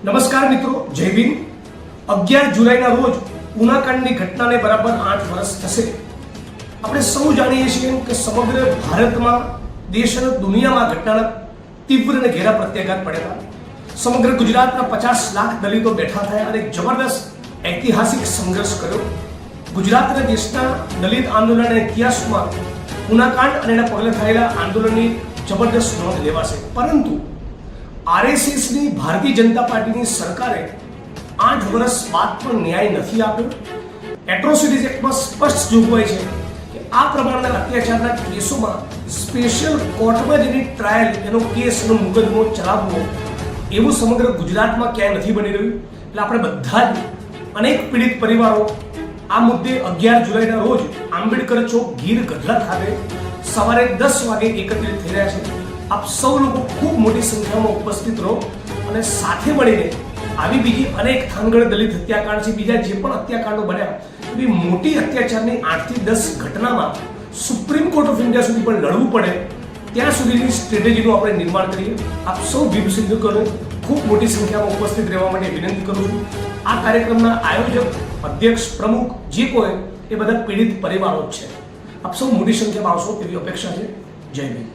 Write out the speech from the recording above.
નમસ્કાર મિત્રો, જય ભીમ। 11 જુલાઈના રોજ ઉનાકાંડની ઘટનાને બરાબર 8 વર્ષ થશે। આપણે સૌ જાણીએ છીએ કે સમગ્ર ભારતમાં, દેશ અને દુનિયામાં ઘટનાના તીવ્ર અને ઘેરા પ્રત્યાઘાત પડ્યા। સમગ્ર ગુજરાતના 50 લાખ દલિતો બેઠા થયા અને જબરદસ્ત ઐતિહાસિક સંઘર્ષ કર્યો। ગુજરાત અને દેશના દલિત આંદોલનના ઇતિહાસમાં ઉનાકાંડ અને એના પગલે થયેલા આંદોલનની જબરદસ્ત નોંધ લેવાશે। પરંતુ આરએસએસની ભારતીય જનતા પાર્ટીની સરકારે 8 વર્ષ બાદ પણ ન્યાય નથી આપ્યો। એટ્રોસિટીઝ એક્ટમાં સ્પષ્ટ જોગવાઈ છે કે આ પ્રમાણના અત્યાચારના કેસોમાં સ્પેશિયલ કોર્ટમાં જેની ટ્રાયલ, એનો કેસનો મુકદ્દમો ચલાવવો, એવું સમગ્ર ગુજરાતમાં ક્યાંય નથી બની રહ્યું। એટલે આપણે બધા જ અનેક પીડિત પરિવારો આ મુદ્દે 11 જુલાઈના રોજ આંબેડકર ચોક ગીર ગઢડા ખાતે સવારે 10 વાગે એકત્રિત થઈ રહ્યા છે। આપ સૌ લોકો ખૂબ મોટી સંખ્યામાં ઉપસ્થિત રહો અને સાથે મળીને આવી બીજી અનેક થાનગઢ દલિત હત્યાકાંડ છે, બીજા જે પણ હત્યાકાંડો બન્યા, એવી મોટી અત્યાચારની 8 થી 10 ઘટનામાં સુપ્રીમ કોર્ટ ઓફ ઇન્ડિયા સુધી પણ લડવું પડે ત્યાં સુધીની સ્ટ્રેટેજીનું આપણે નિર્માણ કરીએ। આપ સૌ ભીમ સિદ્ધકોને ખૂબ મોટી સંખ્યામાં ઉપસ્થિત રહેવા માટે વિનંતી કરું છું। આ કાર્યક્રમના આયોજક, અધ્યક્ષ, પ્રમુખ જે કોઈ એ બધા પીડિત પરિવારો જ છે। આપ સૌ મોટી સંખ્યામાં આવશો તેવી અપેક્ષા છે। જય ભીમ।